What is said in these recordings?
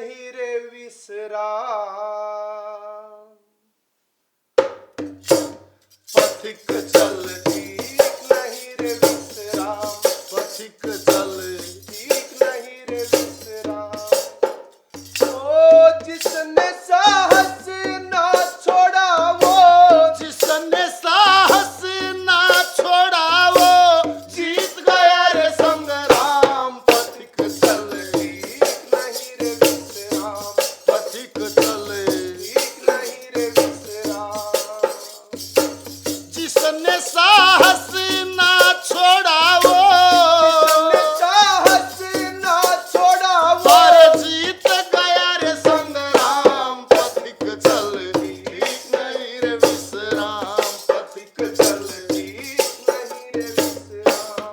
नहीं रे विश्राम। पथिक चल ठीक नहीं रे विश्राम, पथिक चल ठीक नहीं रे विश्राम। ओ जिसने साहस ना छोड़ा वो, जिसने साहस ना छोड़ा वो जीत गया रे संग्राम। पथिक चल ठीक नहीं रे विश्राम, पथिक चल ठीक नहीं रे विश्राम। जिसने साहस ना छोड़ा वो जिसने साहस ना छोड़ा वो, और जीत गया रे संग्राम। पथिक चल ठीक नहीं रे विश्राम। पथिक चल ठीक नहीं रे विश्राम।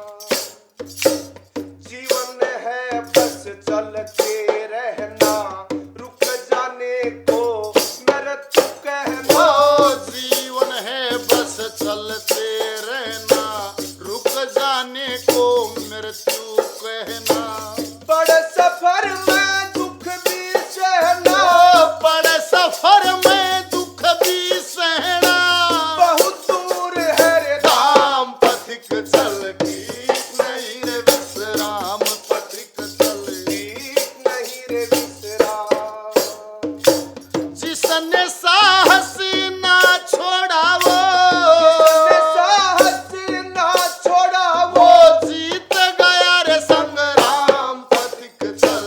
जीवन है बस चलते रहना, रुक जाने को मृत्यु कहना। ओ जीवन है बस चलते रहना, रुक जाने को मृत्यु कहना। बड़े सफर में दुख भी सहना, ओ बड़े सफर में दुख भी सहना। बहुत दूर है रे राम पथिक चल ठीक नहीं रे विश्राम। पथिक चल ठीक नहीं रे विश्राम। जिसने साहस ना छोड़ा वो जिसने साहस ना छोड़ा वो, वो जीत गया रे संग्राम। पथिक चल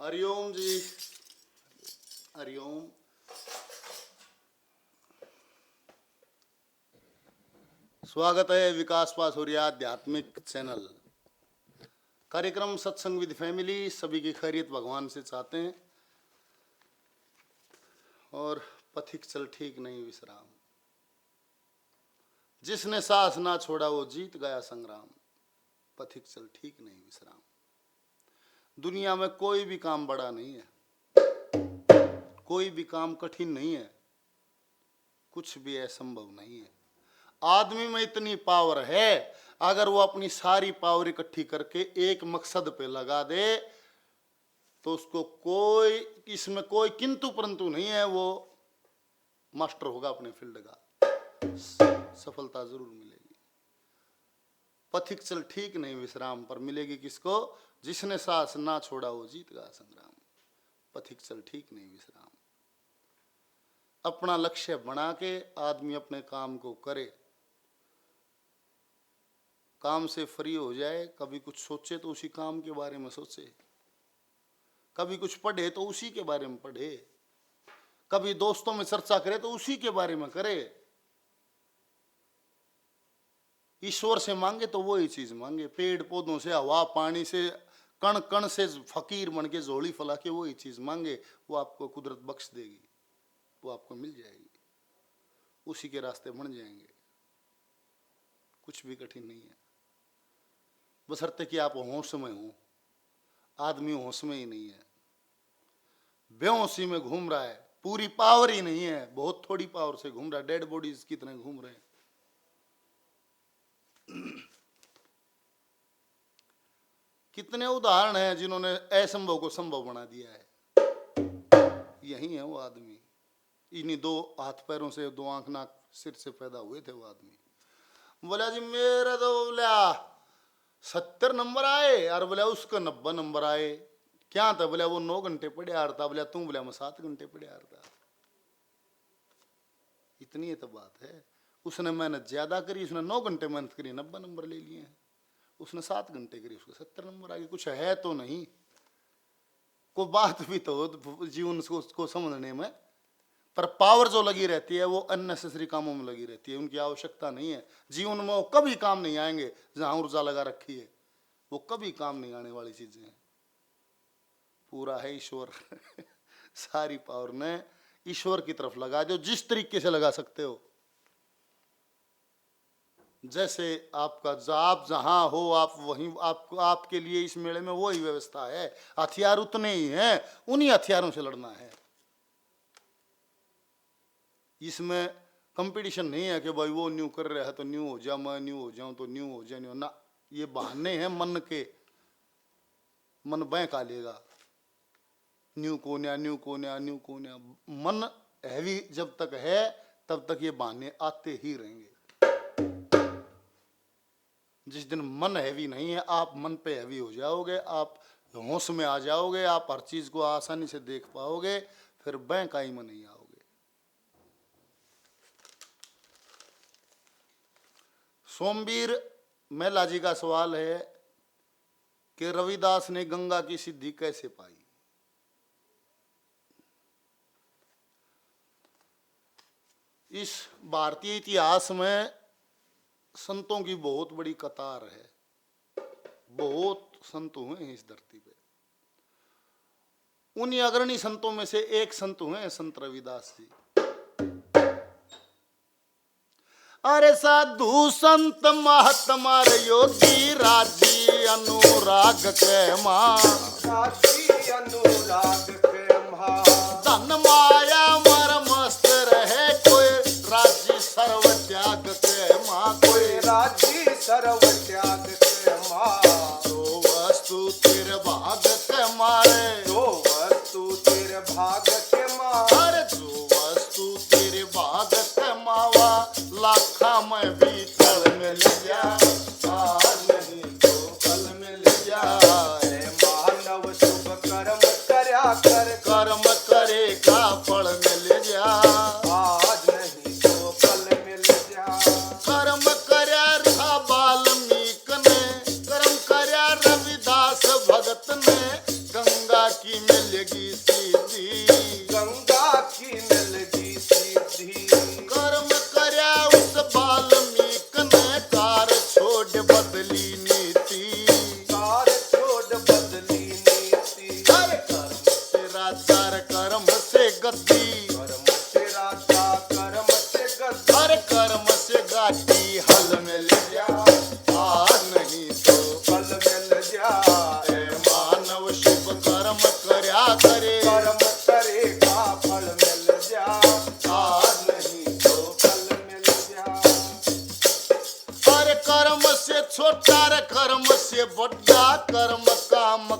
हरिओम जी, हरिओम। स्वागत है विकास पासुरिया आध्यात्मिक चैनल। कार्यक्रम सत्संग विद फैमिली, सभी की खैरियत भगवान से चाहते हैं। और पथिक चल ठीक नहीं विश्राम, जिसने साहस ना छोड़ा वो जीत गया संग्राम। पथिक चल ठीक नहीं विश्राम। दुनिया में कोई भी काम बड़ा नहीं है, कोई भी काम कठिन नहीं है, कुछ भी असंभव नहीं है। आदमी में इतनी पावर है, अगर वो अपनी सारी पावर इकट्ठी करके एक मकसद पे लगा दे तो उसको कोई, इसमें कोई किंतु परंतु नहीं है, वो मास्टर होगा अपने फील्ड का, सफलता जरूर मिलेगी। पथिक चल ठीक नहीं विश्राम पर मिलेगी किसको? जिसने साहस ना छोड़ा वो जीत गया संग्राम। पथिक चल ठीक नहीं विश्राम। अपना लक्ष्य बना के आदमी अपने काम को करे, काम से फ्री हो जाए। कभी कुछ सोचे तो उसी काम के बारे में सोचे, कभी कुछ पढ़े तो उसी के बारे में पढ़े, कभी दोस्तों में चर्चा करे तो उसी के बारे में करे। ईश्वर से मांगे तो वही चीज मांगे, पेड़ पौधों से, हवा पानी से, कण कण से फकीर बन के झोली फैला के वही चीज मांगे, वो आपको कुदरत बख्श देगी, वो आपको मिल जाएगी, उसी के रास्ते बन जाएंगे। कुछ भी कठिन नहीं है, बशर्ते कि आप होश में हो। आदमी होश में ही नहीं है, बेहोशी में घूम रहा है, पूरी पावर ही नहीं है, बहुत थोड़ी पावर से घूम रहा है। डेड बॉडीज की तरह घूम रहे हैं। कितने उदाहरण हैं जिन्होंने असंभव को संभव बना दिया है। यही है वो आदमी। इन्हीं दो हाथ पैरों से, दो आंख नाक सिर से पैदा हुए थे वो आदमी। बोला जी मेरा तो बोला 70 नंबर आए, और बोला उसका 90 नंबर आए। क्या था? बोला वो 9 घंटे पढ़े आ रहा था। बोला तू? बोला मैं 7 घंटे पढ़े आ रहा था। इतनी तो बात है। उसने मेहनत ज्यादा करी, उसने 9 घंटे मेहनत करी, 90 नंबर ले लिए हैं। उसने 7 घंटे करी, उसको 70 नंबर आ गए। कुछ है तो नहीं, कोई बात भी तो हो जीवन को समझने में। पर पावर जो लगी रहती है वो अननेसेसरी कामों में लगी रहती है, उनकी आवश्यकता नहीं है। जीवन में वो कभी काम नहीं आएंगे। जहां ऊर्जा लगा रखी है वो कभी काम नहीं आने वाली चीजें हैं। पूरा है ईश्वर। सारी पावर ने ईश्वर की तरफ लगा दो, जिस तरीके से लगा सकते हो। जैसे आपका आप जहां हो, आप वहीं, आपको आपके लिए इस मेले में वही व्यवस्था है। हथियार उतने ही हैं, उन्हीं हथियारों से लड़ना है। इसमें कंपटीशन नहीं है कि भाई वो न्यू कर रहा है तो न्यू हो जा, मैं न्यू हो जाऊं तो न्यू हो जाए। ना, ये बहाने हैं मन के। मन बहका लेगा, न्यू कोन्या, न्यू कोन्या, न्यू कोन्या। मन हैवी जब तक है तब तक ये बहाने आते ही रहेंगे। जिस दिन मन हैवी नहीं है, आप मन पे हैवी हो जाओगे, आप होश में आ जाओगे, आप हर चीज को आसानी से देख पाओगे, फिर बहकाई में नहीं आओगे। सोमवीर मेला जी का सवाल है कि रविदास ने गंगा की सिद्धि कैसे पाई? इस भारतीय इतिहास में संतों की बहुत बड़ी कतार है। बहुत संत हुए हैं इस धरती पे। उन्हीं अग्रणी संतों में से एक संत हुए संत रविदास जी। अरे साधु संत महात्मा योगी राजी अनुराग के मां, राजी अनुराग के मां। धन माया मर मस्त रहे कोई राजी सर्व त्याग के मां, कोई राजी सर्व त्याग के मां। जो वस्तु तेरे भाग के मारे, जो वस्तु तेरे भाग के मां। अरे जो वस्तु तेरे भाग के मावा, लाखा में भी कल मिल जा, आज नहीं तो कल मिल जाए। मानव शुभ कर्म कर्या कर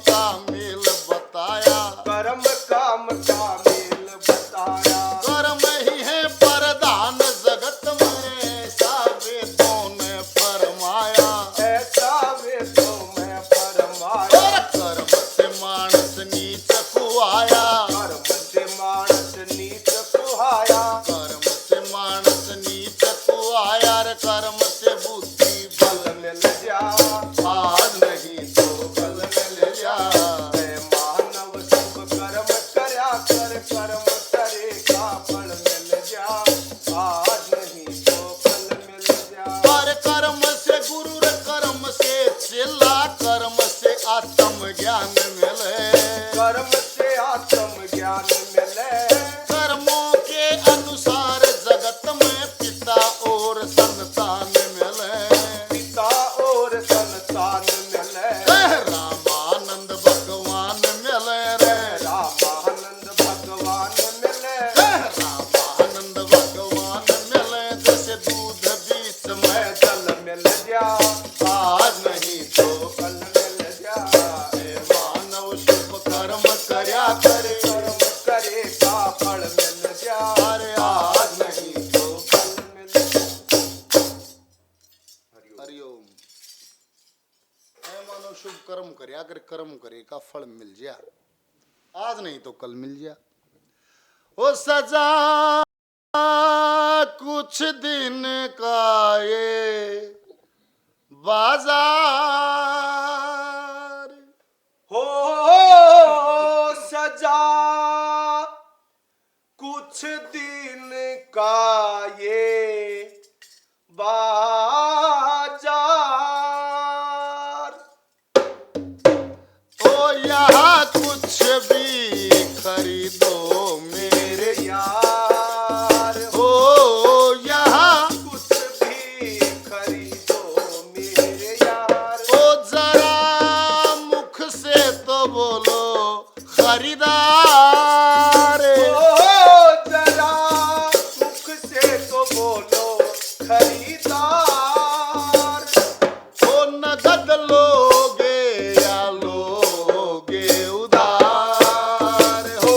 का मेल बताया, कर्म काम का मेल बताया। कर्म ही है प्रधान जगत में, ऐसा वेदों ने फरमाया। ऐसा वेदों में फरमाया। और कर्म से मानस नीच को आया, कर्म से मानस नीच सुहाया। कर्म से मानस नीच को आया, रे कर्म से बुद्धि फल बल मिल जा, आज नहीं तो कल मिल जा। ऐ मानव शुभ कर्म करया कर, कर्म करे का फल मिल जा, आज नहीं तो कल मिल जा। पर कर्म से गुरु रे कर्म से चेला, कर्म से आत्म ज्ञान मिले। कर्म से आत्म ज्ञान मिले। कर्मों के अनुसार जगत में पिता और संतान मिले। पिता और संतान मिले। रामानंद भगवान मिले रे, रामानंद भगवान मिले। रामानंद भगवान मिले। जैसे दूध बीच में मैं जल मिल जा, आज नहीं तो कल मिल जा। मानव शुभ कर्म करया करे, कर्म करे का फल मिल जा, अरे आज नहीं तो कल मिल जा। हरिओम। ऐ मानो शुभ कर्म करया कर, कर्म करे का फल मिल जा, आज नहीं तो कल मिल जा। ओ सजा कुछ दिन का ये बाजार, हो सजा कुछ दिन का ये बाजार। ओ यहाँ कुछ भी खरीदो मेरे मेरे यार हो, यहाँ कुछ भी खरीदो मेरे यार। ओ जरा मुख से तो बोलो खरीदार। ओ जरा मुख से तो बोलो खरीदार। ओ नगद लोगे या लोगे उधार हो,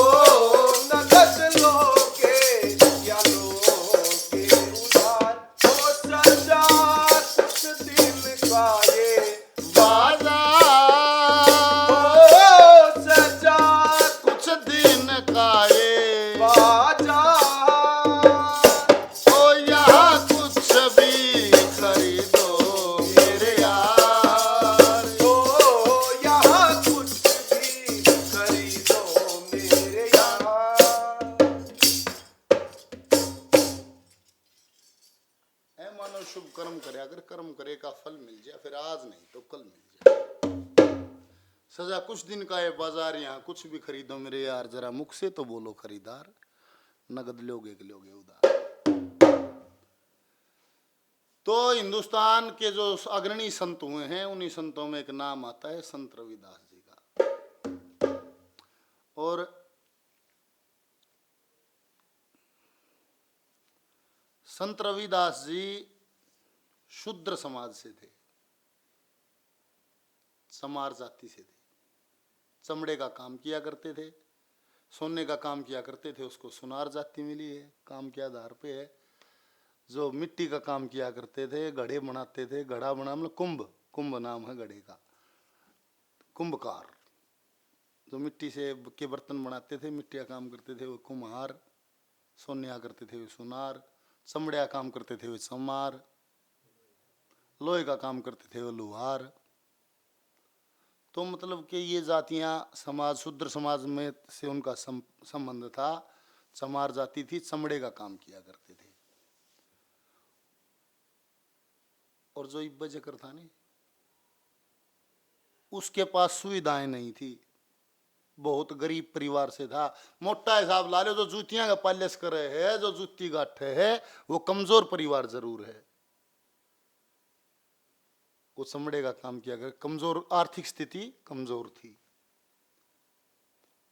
नगद लोगे या लोगे उधार। ओ सजा कुछ दिन का ये बाजार। ओ सजा कुछ दिन का ये बाजार। ओ यहाँ कुछ भी खरीदो मेरे यार। ओ यहाँ कुछ भी खरीदो मेरे यार। ऐ मानो शुभ कर्म करे, अगर कर्म करे का फल मिल जाए, फिर आज नहीं तो कल मिल जाए। सजा कुछ दिन का है बाजार, यहाँ कुछ भी खरीदो मेरे यार। जरा मुख से तो बोलो खरीदार, नगद लोगे कि लोगे उधार। तो हिंदुस्तान के जो अग्रणी संत हुए हैं, उन्हीं संतों में एक नाम आता है संत रविदास जी का। और संत रविदास जी शूद्र समाज से थे, समार जाति से थे। चमड़े का काम किया करते थे, सोने का काम किया करते थे, उसको सुनार जाति मिली है। काम के आधार पे है। जो मिट्टी का काम किया करते थे, घड़े बनाते थे, घड़ा बना मतलब कुंभ, कुंभ नाम है घड़े का, कुंभकार। जो मिट्टी से के बर्तन बनाते थे, मिट्टी का काम करते थे वो कुम्हार, सोने का करते थे वो सुनार, चमड़े का काम करते थे वो चमार, लोहे का काम करते थे वो लोहार। तो मतलब कि ये जातियां समाज, शूद्र समाज में से उनका संबंध था। चमार जाति थी, चमड़े का काम किया करते थे। और जो इब्बा जकर था नहीं, उसके पास सुविधाएं नहीं थी, बहुत गरीब परिवार से था। मोटा हिसाब ला लो, जो जूतियां का पालिश करे है, जो जूती गाठे है, वो कमजोर परिवार जरूर है। वो चमड़े का काम किया कर, कमजोर, आर्थिक स्थिति कमजोर थी।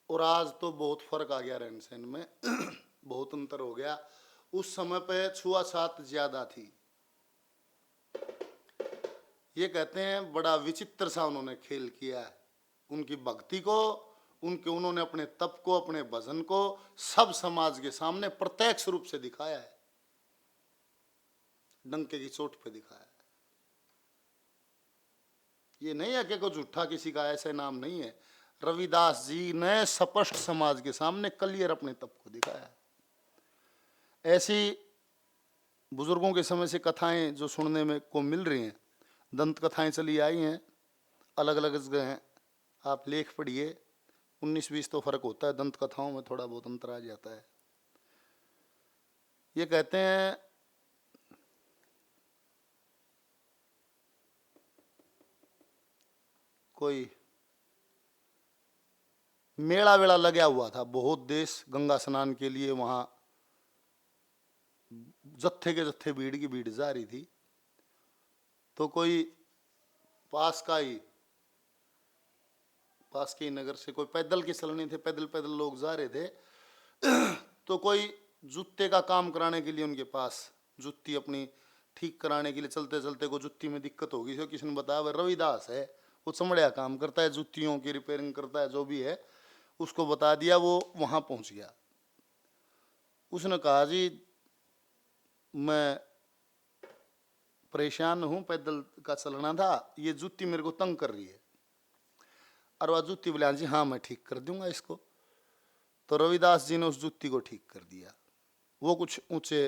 और आज तो बहुत फर्क आ गया रहन सहन में बहुत अंतर हो गया। उस समय पे छुआछात ज्यादा थी। ये कहते हैं बड़ा विचित्र सा उन्होंने खेल किया है। उनकी भक्ति को, उन्होंने अपने तप को, अपने भजन को सब समाज के सामने प्रत्यक्ष रूप से दिखाया है, डंके की चोट पे दिखाया है। ये नहीं है कि कोई झूठा किसी का ऐसा नाम नहीं है। रविदास जी ने स्पष्ट समाज के सामने क्लियर अपने तप को दिखाया है। ऐसी बुजुर्गों के समय से कथाएं जो सुनने में को मिल रही हैं, दंत कथाएं चली आई हैं, अलग अलग जगह हैं, आप लेख पढ़िए। 19-20 तो फर्क होता है, दंत कथाओं में थोड़ा बहुत अंतर आ जाता है। ये कहते हैं कोई मेला वेला लगा हुआ था, बहुत देश गंगा स्नान के लिए वहां जत्थे के जत्थे भीड़ की भीड़ जा रही थी। तो कोई पास के ही नगर से कोई पैदल के चलने थे, पैदल पैदल लोग जा रहे थे। तो कोई जूते का काम कराने के लिए उनके पास, जूती अपनी ठीक कराने के लिए चलते चलते को जूती में दिक्कत होगी, तो किसी ने बताया वह रविदास है, वो चमड़िया काम करता है, जूतियों की रिपेयरिंग करता है, जो भी है उसको बता दिया। वो वहां पहुंच गया। उसने कहा जी मैं परेशान हूं, पैदल का चलना था, ये जूती मेरे को तंग कर रही है। और वह जूती बोले जी हाँ मैं ठीक कर दूंगा इसको। तो रविदास जी ने उस जूती को ठीक कर दिया। वो कुछ ऊंचे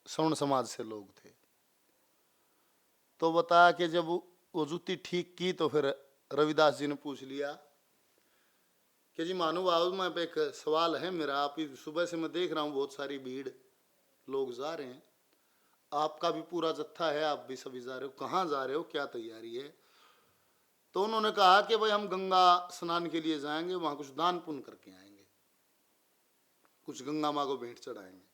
सवर्ण समाज से लोग थे। तो बताया कि जब वो जूती ठीक की तो फिर रविदास जी ने पूछ लिया कि जी महानुभाव में एक सवाल है मेरा, आप सुबह से मैं देख रहा हूँ बहुत सारी भीड़ लोग जा रहे हैं, आपका भी पूरा जत्था है, आप भी सभी जा रहे हो, कहाँ जा रहे हो, क्या तैयारी है? तो उन्होंने कहा कि भाई हम गंगा स्नान के लिए जाएंगे, वहां कुछ दान पुण्य करके आएंगे, कुछ गंगा माँ को भेंट चढ़ाएंगे।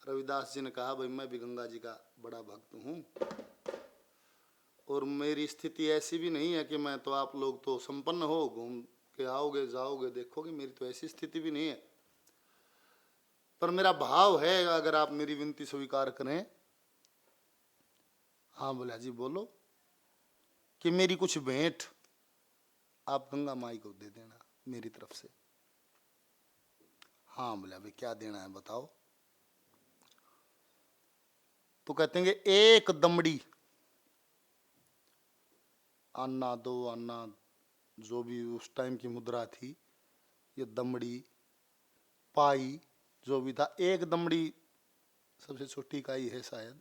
रविदास जी ने कहा भाई मैं भी गंगा जी का बड़ा भक्त हूँ, और मेरी स्थिति ऐसी भी नहीं है कि मैं तो, आप लोग तो संपन्न हो, घूम के आओगे जाओगे देखोगे, मेरी तो ऐसी स्थिति भी नहीं है। पर मेरा भाव है, अगर आप मेरी विनती स्वीकार करें। हाँ बोला जी बोलो, कि मेरी कुछ भेंट आप गंगा माई को दे देना मेरी तरफ से। हाँ बोला भाई क्या देना है बताओ। तो कहते हैं कि एक दमड़ी अन्ना, 2 अन्ना, जो भी उस टाइम की मुद्रा थी, ये दमड़ी पाई जो भी था, एक दमड़ी सबसे छोटी इकाई है शायद,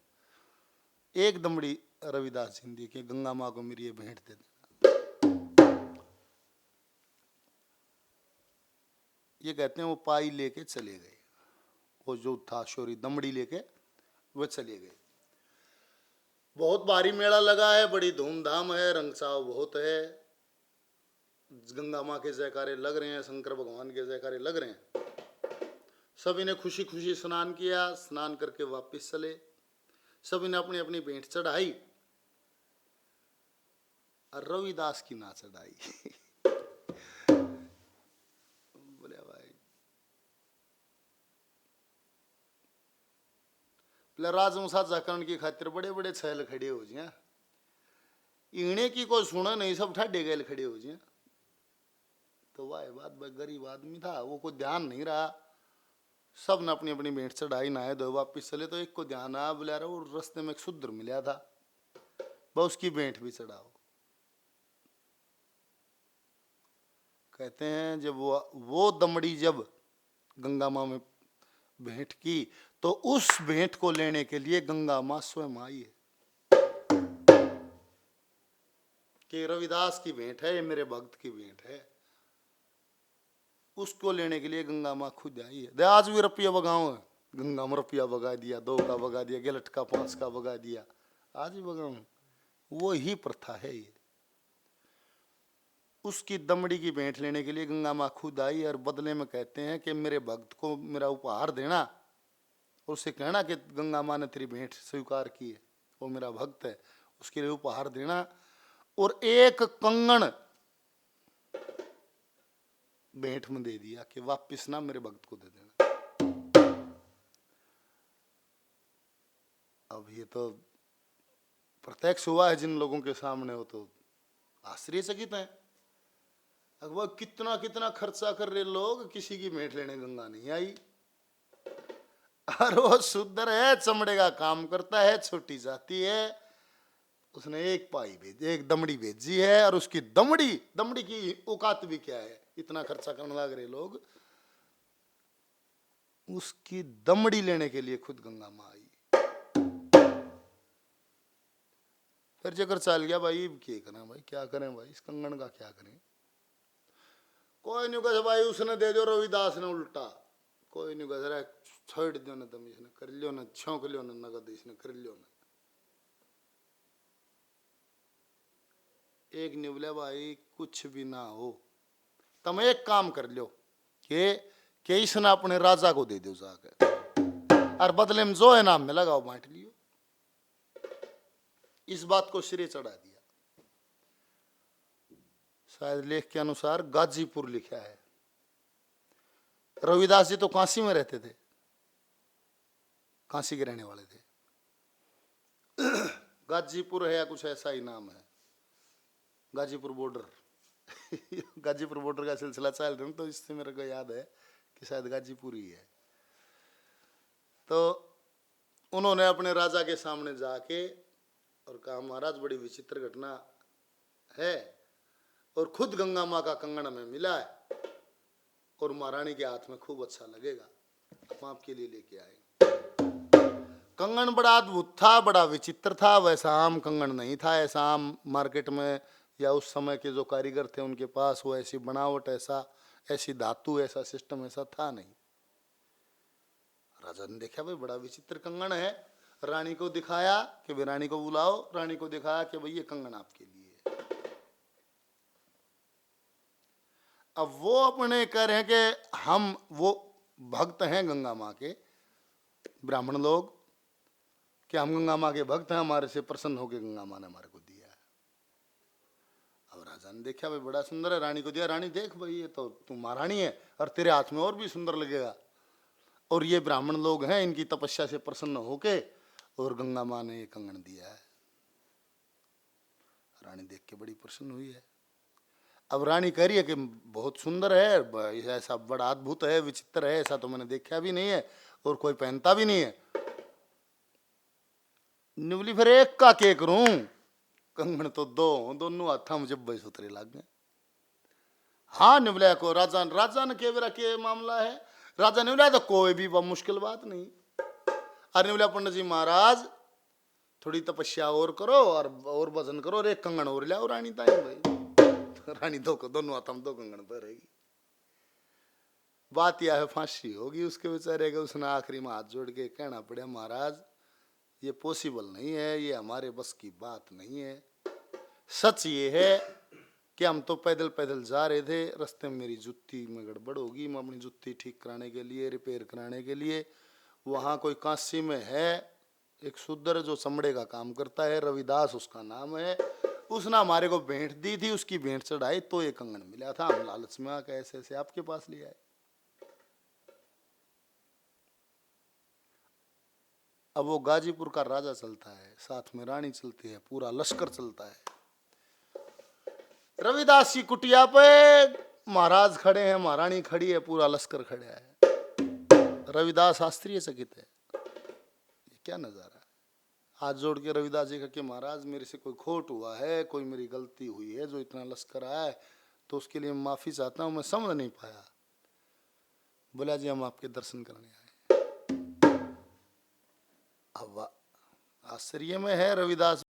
एक दमड़ी रविदास जी ने दी कि गंगा माँ को मेरी ये भेंट दे देना। ये कहते हैं वो पाई लेके चले गए, वो जो था शोरी दमड़ी लेके वो चले गए। बहुत भारी मेला लगा है, बड़ी धूमधाम है, रंगसाव बहुत है, गंगा माँ के जयकारे लग रहे हैं, शंकर भगवान के जयकारे लग रहे हैं। सभी ने खुशी खुशी स्नान किया, स्नान करके वापस चले, सभी ने अपनी अपनी भेंट चढ़ाई, और रविदास की ना चढ़ाई। बोले भाई राजवंशा जाकरण की खातिर बड़े बड़े छैल खड़े हो जिया, इने की कोई सुना नहीं, सब ठाडे गए खड़े हो जिया। तो वाह बात, भाई गरीब आदमी था, वो कोई ध्यान नहीं रहा, सब ने अपनी अपनी भेंट चढ़ाई, नहाए धोए वापिस चले। तो एक को ध्यान आया, बोला रहा वो रास्ते में एक शूद्र मिला था, बस उसकी भेंट भी चढ़ाओ। कहते हैं जब वो दमड़ी जब गंगा माँ में भेंट की, तो उस भेंट को लेने के लिए गंगा माँ स्वयं आई है, कि रविदास की भेंट है, ये मेरे भक्त की भेंट है। उसको लेने के लिए गंगा माँ खुद आई है। आज भी रुपया बगाओ है, गंगा में रुपया बगा दिया, 2 का बगा दिया, गिलट का 5 का बगा दिया, आज भी बगाओ, वो ही प्रथा है ये। उसकी दमड़ी की भेंट लेने के लिए गंगा माँ खुद आई, और बदले में कहते हैं कि मेरे भक्त को मेरा उपहार देना, और उससे कहना कि गंगा माँ ने तेरी भेंट स्वीकार की है, वो मेरा भक्त है, उसके लिए उपहार देना, और एक कंगन भेंट में दे दिया कि वापिस ना मेरे भक्त को दे देना। अब ये तो प्रत्यक्ष हुआ है जिन लोगों के सामने, हो तो आश्चर्यचकित हैं। अकबर कितना कितना खर्चा कर रहे लोग, किसी की भेंट लेने गंगा नहीं आई। और वो शुद्र है, चमड़े का काम करता है, छोटी जाती है, उसने एक पाई भेजी, एक दमड़ी भेजी है, और उसकी दमड़ी की औकात भी क्या है, इतना खर्चा करने लग रहे लोग, उसकी दमड़ी लेने के लिए खुद गंगा माँ आई। फिर जगह चल गया भाई, क्या करें भाई, क्या करें भाई, इस कंगन का क्या करें। कोई नहीं कह भाई, उसने दे दो, रविदास ने उल्टा, कोई नहीं कह रहा, छोड़ दो ना तुम, इसने कर लियो ना, छौंक लियो ना नगद, इसने कर लियो ना। एक ने बोला भाई कुछ भी ना हो, तुम एक काम कर लो कि इसने अपने राजा को दे दो जाकर, और बदले में जो है नाम में लगाओ, बांट लियो। इस बात को सिरे चढ़ा दिया। शायद लेख के अनुसार गाजीपुर लिखा है। रविदास जी तो काशी में रहते थे, काशी के रहने वाले थे। गाजीपुर है या कुछ ऐसा ही नाम है, गाजीपुर बॉर्डर। गाजीपुर बॉर्डर का सिलसिला चल रहा है, तो इससे मेरे को याद है कि शायद गाजीपुर ही है। तो उन्होंने अपने राजा के सामने जाके और कहा, महाराज बड़ी विचित्र घटना है, और खुद गंगा माँ का कंगन हमें मिला है, और महारानी के हाथ में खूब अच्छा लगेगा, हम आपके लिए लेके आए। कंगन बड़ा अद्भुत था, बड़ा विचित्र था, वैसा आम कंगन नहीं था, ऐसा आम मार्केट में या उस समय के जो कारीगर थे उनके पास वो ऐसी बनावट, ऐसी धातु, ऐसा सिस्टम ऐसा था नहीं। राजा ने देखा भाई बड़ा विचित्र कंगन है, रानी को दिखाया कि भाई रानी को बुलाओ, रानी को दिखाया कि भाई ये कंगन आपके लिए है। अब वो अपने कह रहे हैं कि हम वो भक्त हैं गंगा माँ के, ब्राह्मण लोग, कि हम गंगा माँ के भक्त हैं, हमारे से प्रसन्न होकर गंगा माँ ने हमारे को दिया है। अब राजा ने देखा भाई बड़ा सुंदर है, रानी को दिया, रानी देख भाई ये तो तू महारानी है, और तेरे हाथ में और भी सुंदर लगेगा, और ये ब्राह्मण लोग हैं, इनकी तपस्या से प्रसन्न होके और गंगा माँ ने ये कंगन दिया है। रानी देख के बड़ी प्रसन्न हुई है। अब रानी कह रही है कि बहुत सुंदर है, ऐसा बड़ा अद्भुत है, विचित्र है, ऐसा तो मैंने देखा भी नहीं है, और कोई पहनता भी नहीं है। निवली फिर एक का के करूं, कंगन तो दो, दोनों हाथा मुझे बड़े सुतरे लग गए। हाँ निवला को राजा ने के के मामला है, राजा ने बोला तो कोई भी मुश्किल बात नहीं। अरे बोला पंडित जी महाराज थोड़ी तपस्या और करो, और भजन करो, और एक कंगन और लाओ रानी ताई भाई। रानी दोनों हाथ में दो कंगन पहरेगी। बात यह है फांसी होगी उसके बेचारे का। उसने आखिरी में हाथ जोड़ के कहना पड़ा, महाराज ये पॉसिबल नहीं है, ये हमारे बस की बात नहीं है। सच ये है कि हम तो पैदल पैदल जा रहे थे, रास्ते में मेरी जुत्ती में गड़बड़ होगी, मैं अपनी जुत्ती ठीक कराने के लिए, रिपेयर कराने के लिए, वहाँ कोई काशी में है एक शूद्र जो चमड़े का काम करता है, रविदास उसका नाम है, उसने हमारे को भेंट दी थी, उसकी भेंट चढ़ाई तो ये कंगन मिला था, हम लालच में आके ऐसे ऐसे आपके पास ले आए। अब वो गाजीपुर का राजा चलता है, साथ में रानी चलती है, पूरा लश्कर चलता है। रविदास की कुटिया पे महाराज खड़े हैं, महारानी खड़ी है, पूरा लश्कर खड़ा है। रविदास आश्चर्यचकित है, ये क्या नजारा है। हाथ जोड़ के रविदास जी का कि महाराज मेरे से कोई खोट हुआ है, कोई मेरी गलती हुई है, जो इतना लश्कर आया है तो उसके लिए माफी चाहता हूं, मैं समझ नहीं पाया। बोला जी हम आपके दर्शन करने आए। अब आश्चर्य में है रविदास